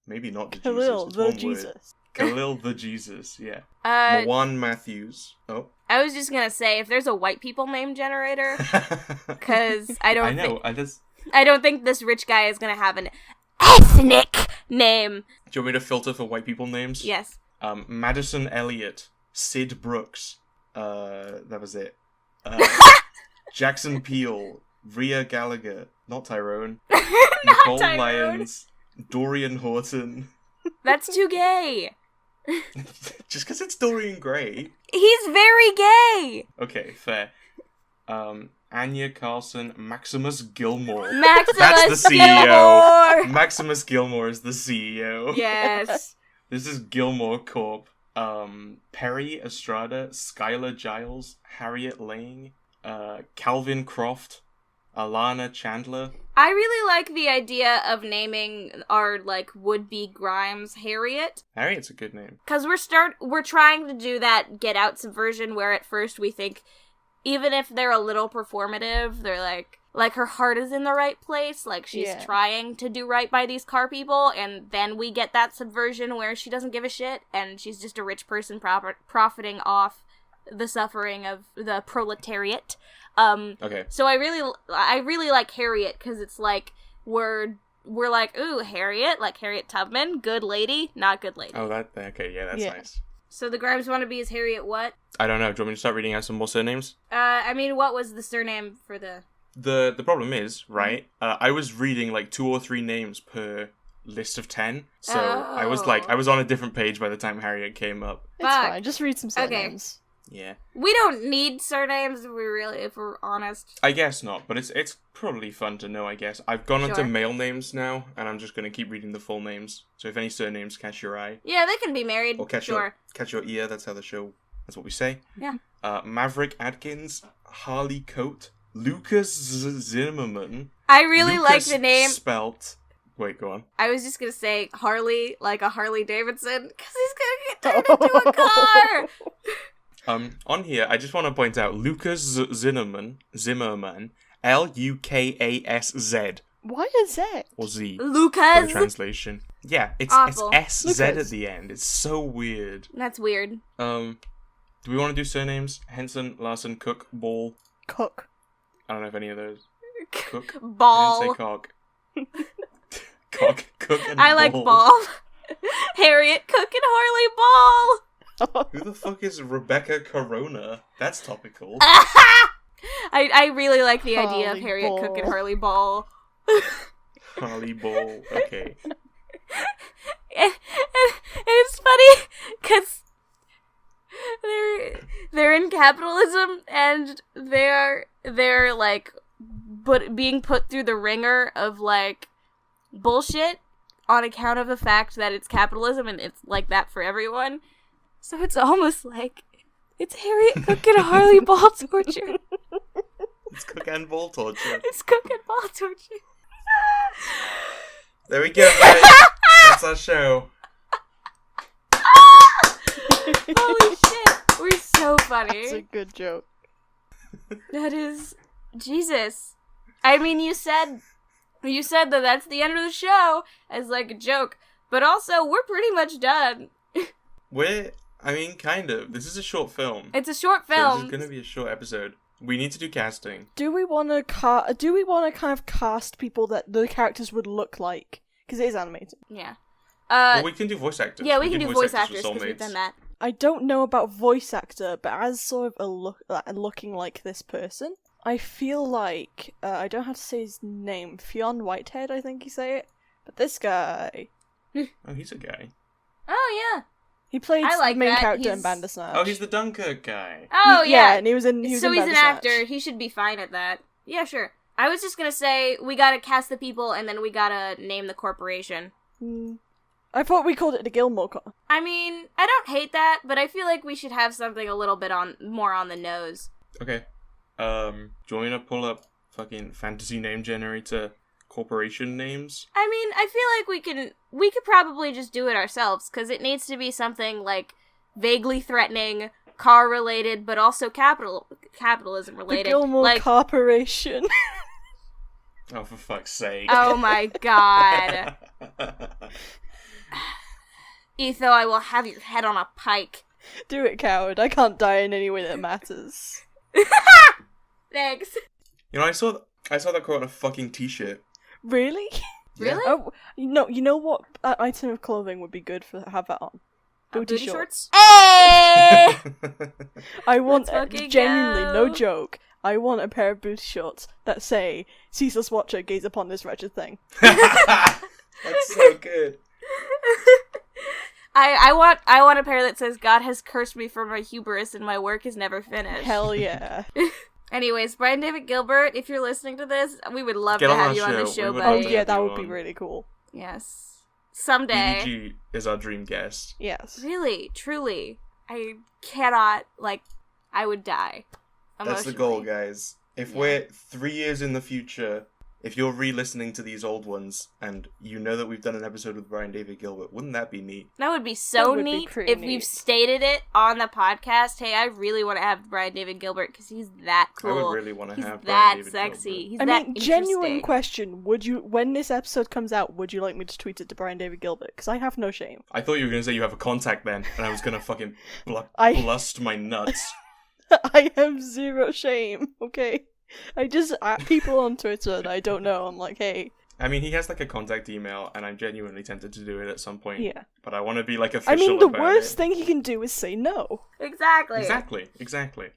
maybe not de Khalil, Jesus. It's the one word. Jesus. Khalil the Jesus, yeah. Uh, Mawan Matthews. Oh, I I was just gonna say, if there's a white people name generator, because I don't think this rich guy is gonna have an ethnic name. Do you want me to filter for white people names? Yes. Madison Elliott, Sid Brooks, that was it. Jackson Peele, Rhea Gallagher, not Tyrone, Nicole Tyrone. Lyons, Dorian Horton. That's too gay. Just because it's Dorian Gray. He's very gay. Okay, fair. Anya Carlson, Maximus Gilmore. Maximus That's the Gilmore. CEO. Maximus Gilmore is the CEO. Yes. This is Gilmore Corp. Perry Estrada, Skylar Giles, Harriet Lang, Calvin Croft, Alana Chandler. I really like the idea of naming our, like, would-be Grimes Harriet. Harriet's a good name. Because we're trying to do that Get Out subversion where at first we think, even if they're a little performative, they're like her heart is in the right place, like she's trying to do right by these car people, and then we get that subversion where she doesn't give a shit, and she's just a rich person profiting off the suffering of the proletariat. Okay. So I really like Harriet, because it's like, we're like, ooh, Harriet, like Harriet Tubman, good lady, not good lady. Oh, okay, yeah, that's nice. So the Grimes wannabe is Harriet what? I don't know, do you want me to start reading out some more surnames? I mean, what was the surname for the... The problem is, right, I was reading like 2 or 3 names per list of 10, so I was on a different page by the time Harriet came up. It's fine, just read some surnames. Yeah. We don't need surnames if we're honest. I guess not, but it's probably fun to know, I guess. I've gone into male names now, and I'm just going to keep reading the full names. So if any surnames catch your eye... Yeah, they can be married, or catch your ear, that's what we say. Yeah. Maverick Adkins, Harley Coate, Lucas Zimmerman. I really like the name... Spelt... Wait, go on. I was just going to say Harley, like a Harley Davidson, because he's going to get turned into a car! On here, I just want to point out Lucas Zimmerman, Lukasz. Why a Z? Or Z. Lucas. For the translation. Yeah, it's SZ at the end. It's so weird. That's weird. Do we want to do surnames? Henson, Larson, Cook, Ball. Cook. I don't know if any of those. Cook. Ball. I didn't say cock. Cook, and I like Ball. Harriet Cook and Harley Ball. Who the fuck is Rebecca Corona? That's topical. I really like the idea of Harriet Ball. Cook and Harley Ball. Harley Ball, okay. And it's funny, because they're in capitalism, and they're like, being put through the ringer of, like, bullshit on account of the fact that it's capitalism, and it's like that for everyone. So it's almost like it's Harriet Cook and Harley Ball torture. It's Cook and Ball torture. It's Cook and Ball torture. There we go, guys. That's our show. Holy shit. We're so funny. That's a good joke. That is... Jesus. I mean, you said that that's the end of the show as, like, a joke. But also, we're pretty much done. Kind of. This is a short film. It's a short film. So this is going to be a short episode. We need to do casting. Do we want to kind of cast people that the characters would look like? Because it is animated. Yeah. Well, we can do voice actors. Yeah, we can do voice actors because we've done that. I don't know about voice actor, but as sort of looking like this person, I feel like I don't have to say his name. Fionn Whitehead, I think you say it. But this guy. Oh, he's a guy. Oh yeah. He played the main character in He's... Bandersnatch. Oh, he's the Dunkirk guy. Oh, yeah. And he was in he's an actor. He should be fine at that. Yeah, sure. I was just gonna say, we gotta cast the people, and then we gotta name the corporation. I thought we called it the Gilmore Corp. I mean, I don't hate that, but I feel like we should have something a little bit more on the nose. Okay. Do you want me to pull up fucking fantasy name generator corporation names? I mean, I feel like we could probably just do it ourselves, because it needs to be something, like, vaguely threatening, car-related, but also capitalism-related. The Gilmore Corporation. Oh, for fuck's sake. Oh my god. Etho, I will have your head on a pike. Do it, coward. I can't die in any way that matters. Thanks. You know, I saw that quote on a fucking t-shirt. Really? Really? Oh, you know what item of clothing would be good for have that on? Booty shorts. Hey! I want Let's fucking genuinely, go. no joke. I want a pair of booty shorts that say "Ceaseless Watcher, gaze upon this wretched thing." That's so good. I want a pair that says "God has cursed me for my hubris and my work is never finished." Hell yeah. Anyways, Brian David Gilbert, if you're listening to this, we would love Get to on have our you on the show. show, We would Oh love buddy. to yeah, have that you would be on. really cool. Yes. Someday. BDG is our dream guest. Yes. Really, truly. I cannot, I would die. That's the goal, guys. If we're 3 years in the future, if you're re-listening to these old ones, and you know that we've done an episode with Brian David Gilbert, wouldn't that be neat? That would be so That would be neat pretty if neat. we've stated it on the podcast. Hey, I really want to have Brian David Gilbert because he's that cool. I would really want to He's have that Brian David sexy. Gilbert. He's I that mean, genuine interesting. question: would you, when this episode comes out, would you like me to tweet it to Brian David Gilbert? Because I have no shame. I thought you were going to say you have a contact then, and I was going to fucking I- blust my nuts. I have zero shame. Okay, I just at people on Twitter that I don't know. I'm like, hey, I mean, he has like a contact email, and I'm genuinely tempted to do it at some point. yeah. But I want to be like official I mean, the about worst it. thing he can do is say no. Exactly. Exactly.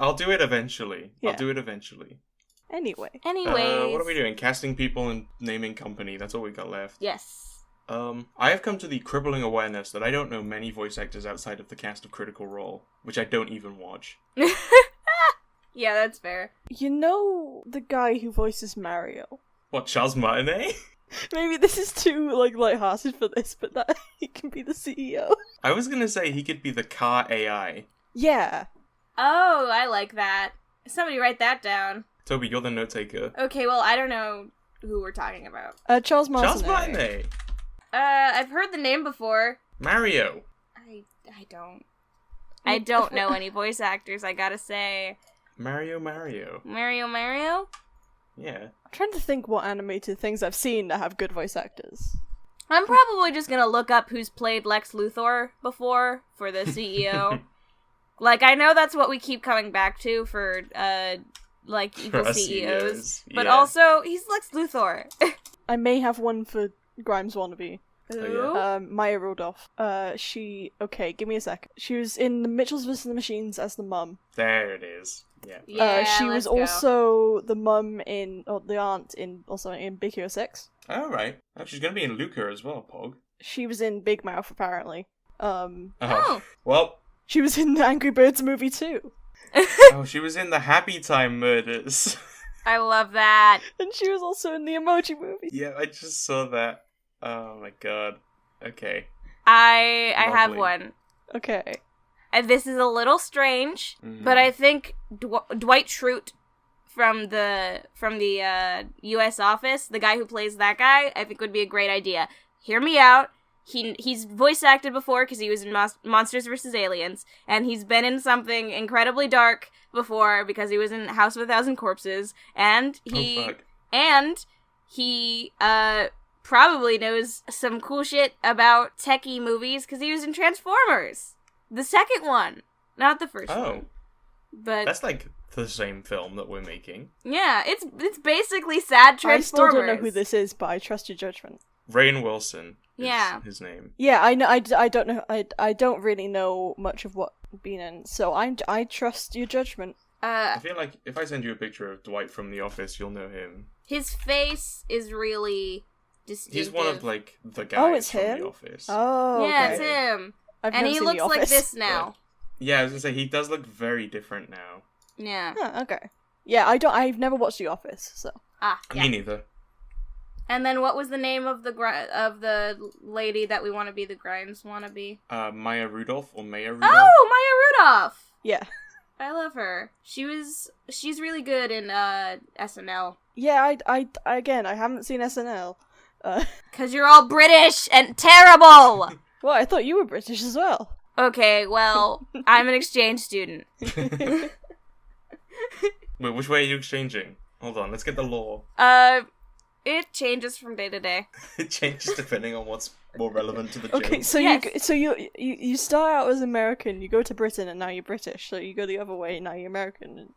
I'll do it eventually. Yeah. I'll do it eventually. Anyway, Anyways. What are we doing? Casting people and naming company. That's all we got left. Yes. I have come to the crippling awareness that I don't know many voice actors outside of the cast of Critical Role, which I don't even watch. Yeah, that's fair. you know the guy who voices Mario. What, Charles Martinet? Maybe this is too lighthearted for this, but that he can be the CEO. I was gonna say he could be the car AI. Yeah. Oh, I like that. Somebody write that down. Toby, you're the note taker. Okay, well, I don't know who we're talking about. Charles Martinet. Charles Martinet! I've heard the name before. Mario! I don't know any voice actors, I gotta say. Mario. Mario? Yeah. I'm trying to think what animated things I've seen that have good voice actors. I'm probably just gonna look up who's played Lex Luthor before for the CEO. I know that's what we keep coming back to for, evil For CEOs. CEOs, But yeah. also, he's Lex Luthor. I may have one for Grimes Wannabe. Oh, Maya Rudolph. Okay, give me a sec. She was in The Mitchells vs. the Machines as the mum. There it is. Yeah. Yeah, She was let's go. also the mum the aunt in Big Hero 6. Oh, right. Oh, she's gonna be in Luca as well, Pog. She was in Big Mouth, apparently. Oh. Well, She was in the Angry Birds movie too. oh, she was in the Happy Time Murders. I love that. And she was also in the Emoji movie. Yeah, I just saw that. Oh my god. Okay. I have Lovely. one. Okay. And this is a little strange, Mhm. but I think Dwight Schrute from the U.S. Office, the guy who plays that guy, I think would be a great idea. Hear me out. He's voice acted before because he was in Monsters vs. Aliens, and he's been in something incredibly dark before because he was in House of a Thousand Corpses, and Oh, fuck. he probably knows some cool shit about techie movies because he was in Transformers, the second one, not the first Oh, one. But that's like the same film that we're making. yeah, it's basically sad I still Transformers. don't know who this is, but I trust your judgment. Rainn Wilson is Yeah. his name. Yeah, I know. I don't know. I don't really know much of what been in, so I trust your judgment. I feel like if I send you a picture of Dwight from The Office, you'll know him. His face is really distinctive. He's one of like the guys it's from him? The Office. Oh, yeah, okay. it's him, I've and never he seen looks The like Office. this now. Yeah, I was gonna say he does look very different now. Yeah. Huh, okay. Yeah, I've never watched The Office, so. Yeah. Me neither. And then what was the name of the lady that we want to be the Grimes wannabe? Maya Rudolph or Maya Rudolph. Oh, Maya Rudolph. Yeah. I love her. She's really good in SNL. Yeah, I haven't seen SNL. Cause you're all British and terrible. Well, I thought you were British as well. Okay, well, I'm an exchange student. Wait, which way are you exchanging? Hold on, let's get the law. It changes from day to day. It changes depending on what's more relevant to the joke. Okay, so Yes. you start out as American, you go to Britain, and now you're British. So you go the other way, now you're American, and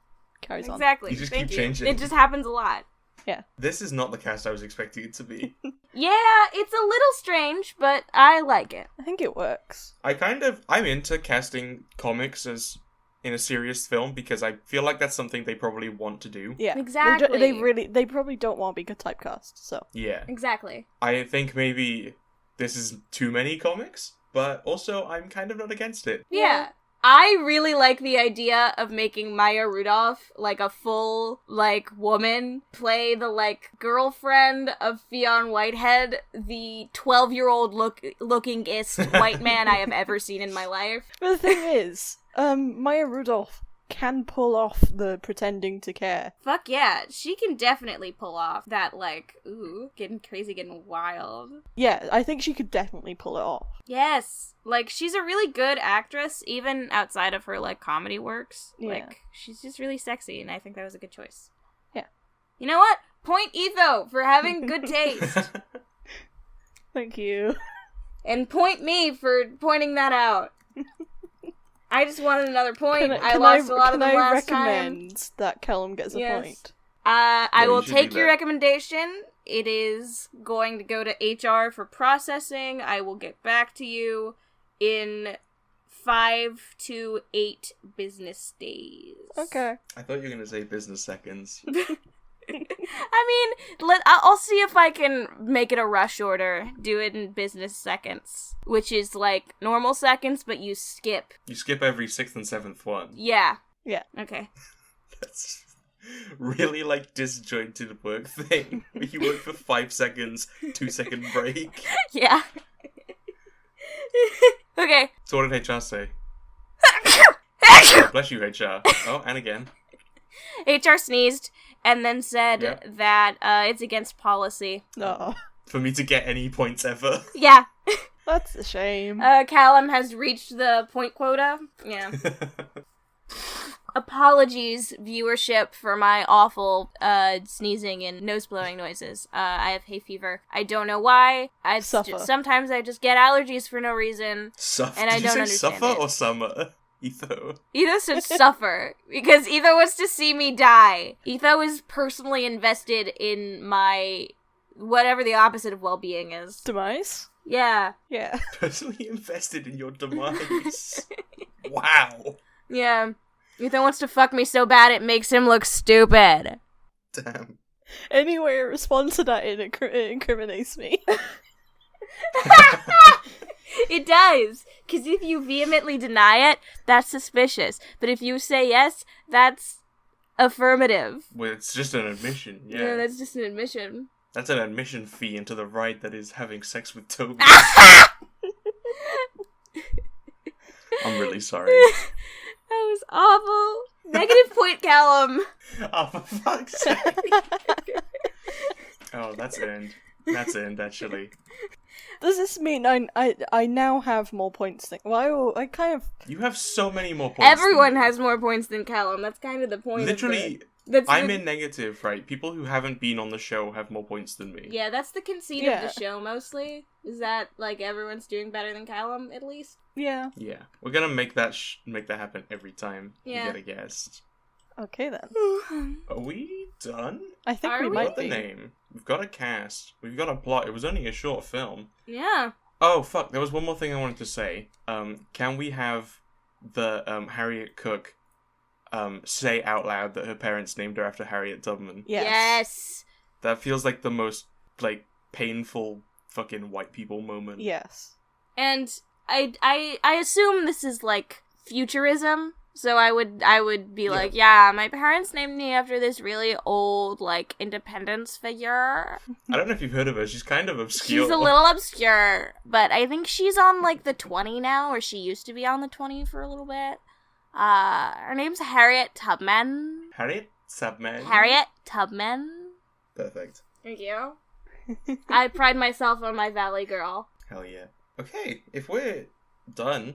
carries on. Exactly. You just Thank keep you. changing. It just happens a lot. This is not the cast I was expecting it to be. Yeah, it's a little strange, but I like it. I think it works. I'm into casting comics as in a serious film because I feel like that's something they probably want to do. Yeah, Exactly. They probably don't want to be typecast. So Yeah. Exactly. I think maybe this is too many comics, but also I'm kind of not against it. Yeah. I really like the idea of making Maya Rudolph, like, a full, like, woman, play the, like, girlfriend of Fionn Whitehead, the 12-year-old lookingest white man I have ever seen in my life. but the thing is, Maya Rudolph can pull off the pretending to care. Fuck yeah, she can definitely pull off that, like, ooh, getting crazy, getting wild. Yeah, I think she could definitely pull it off. Yes. Like, she's a really good actress, even outside of her, like, comedy works. Yeah. Like, she's just really sexy, and I think that was a good choice. Yeah. You know what? Point Etho for having good taste. Thank you. And point me for pointing that out. I just wanted another point. I Can lost a lot of them Can I last time. recommend that Callum gets a Yes. point? I Yeah, you will should take do your that. recommendation. It is going to go to HR for processing. I will get back to you in 5 to 8 business days. Okay. I thought you were going to say business seconds. I mean, I'll see if I can make it a rush order. Do it in business seconds, which is like normal seconds, but you skip. You skip every 6th and 7th one. Yeah. Yeah. Okay. That's really like disjointed work thing. Where you work for 5 seconds, 2-second break. Yeah. Okay. So what did HR say? Oh, bless you, HR. Oh, and again. HR sneezed and then said Yeah. that it's against policy. No. For me to get any points ever. Yeah. That's a shame. Callum has reached the point quota. Yeah. Apologies, viewership, for my awful sneezing and nose-blowing noises. I have hay fever. I don't know why. Suffer. Sometimes I just get allergies for no reason. Suffer. And I Did you don't say understand suffer it. or summer? Etho. Etho should suffer, because Etho wants to see me die. Etho is personally invested in my... whatever the opposite of well-being is. Demise? Yeah. Yeah. Personally invested in your demise. Wow. Yeah. Etho wants to fuck me so bad it makes him look stupid. Damn. Any way I respond to that, it incriminates me. It does. Because if you vehemently deny it, that's suspicious. But if you say yes, that's affirmative. Well, it's just an admission, yeah. That's just an admission. That's an admission fee into the ride that is having sex with Toby. I'm really sorry. That was awful. Negative point, Callum. Oh, for fuck's sake. Oh, that's earned. That's earned, actually. Does this mean I now have more points than... Well, I kind of... You have so many more points. Everyone than me. has more points than Callum. That's kind of the point. Literally, That's I'm the- in negative, right? People who haven't been on the show have more points than me. Yeah, that's the conceit Yeah. of the show, mostly. Is that, like, everyone's doing better than Callum, at least? Yeah. Yeah. We're gonna make that happen every time Yeah. we get a guest. Okay, then. Are we done? I think Are we we? might Got the be. name. We've got a cast. We've got a plot. It was only a short film. Yeah. Oh, fuck. There was one more thing I wanted to say. Can we have the Harriet Cook say out loud that her parents named her after Harriet Tubman? Yes. That feels like the most, like, painful fucking white people moment. Yes. And I assume this is, like, futurism. So I would be like, yeah, my parents named me after this really old, like, independence figure. I don't know if you've heard of her. She's kind of obscure. She's a little obscure, but I think she's on, like, the 20 now, or she used to be on the 20 for a little bit. Her name's Harriet Tubman. Harriet Tubman. Harriet Tubman. Perfect. Thank you. I pride myself on my Valley Girl. Hell yeah. Okay, if we're done,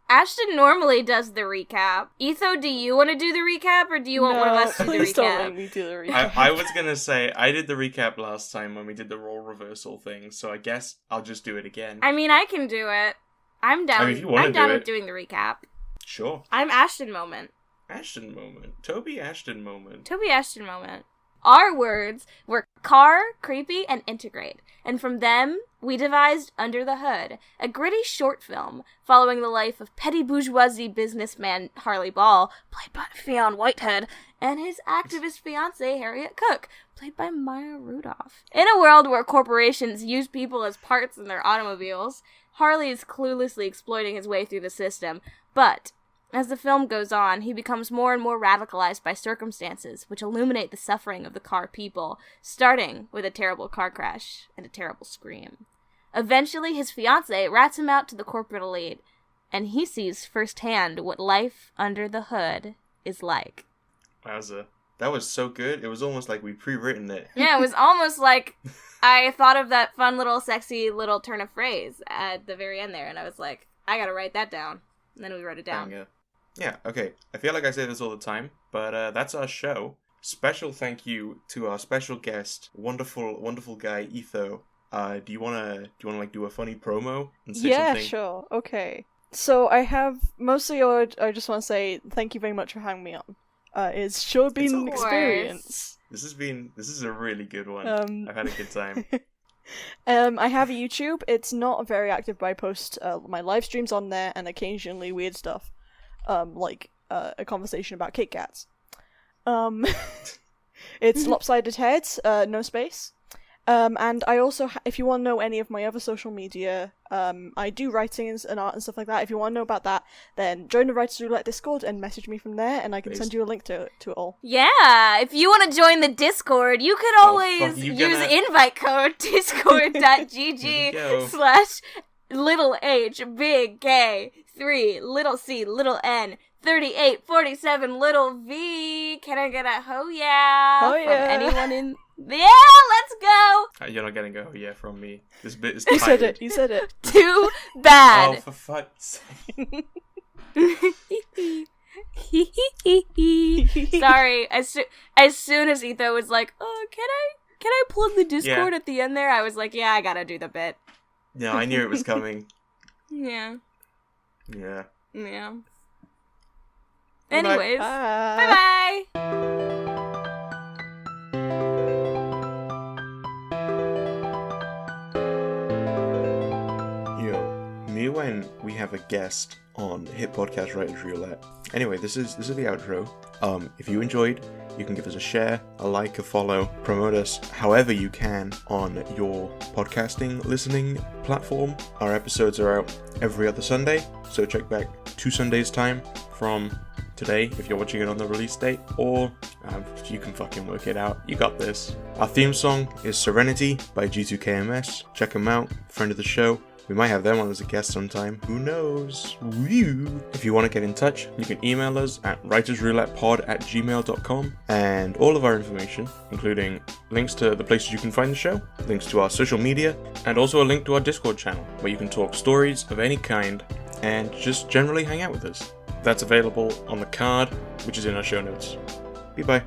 Ashton normally does the recap. Etho, do you want to do the recap, or do you want one of us to do the recap? Please don't make me do the recap. I was gonna say, I did the recap last time when we did the role reversal thing, so I guess I'll just do it again. I mean, I can do it. I'm down. if you want to do with it. doing the recap. Sure. I'm Ashton moment. Ashton moment. Toby Ashton moment. Toby Ashton moment. Our words were car, creepy, and integrate. And from them, we devised Under the Hood, a gritty short film following the life of petty bourgeoisie businessman Harley Ball, played by Fionn Whitehead, and his activist fiancée Harriet Cook, played by Maya Rudolph. In a world where corporations use people as parts in their automobiles, Harley is cluelessly exploiting his way through the system, but as the film goes on, he becomes more and more radicalized by circumstances which illuminate the suffering of the car people, starting with a terrible car crash and a terrible scream. Eventually, his fiancée rats him out to the corporate elite, and he sees firsthand what life under the hood is like. Wowza. That was so good. It was almost like we pre-written it. Yeah, it was almost like I thought of that fun little sexy little turn of phrase at the very end there, and I was like, I gotta write that down. And then we wrote it down. Yeah, okay. I feel like I say this all the time, but that's our show. Special thank you to our special guest, wonderful, wonderful guy, Etho. Do you wanna like do a funny promo and say Yeah, something? sure. Okay. So I have mostly, I just want to say thank you very much for having me on. It's sure been an experience. This is a really good one. I've had a good time. I have a YouTube. It's not very active, but I post my live streams on there and occasionally weird stuff, like a conversation about Kit Kats. It's Lopsided Heads, no space. And I also, if you want to know any of my other social media, I do writing and art and stuff like that. If you want to know about that, then join the Writers Roulette Discord and message me from there, and I can send you a link to it all. Yeah, if you want to join the Discord, you could always use invite code discord.gg/little h big K 3 little c little n 3847 little v. Can I get a ho yeah? Oh yeah. From anyone in? Yeah, let's go. You're not getting a oh yeah from me. This bit is You tired. said it. Too bad. Oh, for fuck's sake. Sorry. As soon as Etho was like, "Oh, can I plug the Discord at the end there?" I was like, "Yeah, I gotta do the bit." No, I knew it was coming. Yeah. Yeah. Yeah. Bye-bye. Anyways, bye bye. Me when we have a guest on Hit Podcast Writers Roulette. Anyway, this is the outro. If you enjoyed, you can give us a share, a like, a follow, promote us however you can on your podcasting listening platform. Our episodes are out every other Sunday, so check back 2 Sundays time from today if you're watching it on the release date, or you can fucking work it out. You got this. Our theme song is Serenity by G2KMS. Check them out. Friend of the show. We might have them on as a guest sometime. Who knows? Woo. If you want to get in touch, you can email us at writersroulettepod@gmail.com, and all of our information, including links to the places you can find the show, links to our social media, and also a link to our Discord channel, where you can talk stories of any kind and just generally hang out with us. That's available on the card, which is in our show notes. Bye-bye.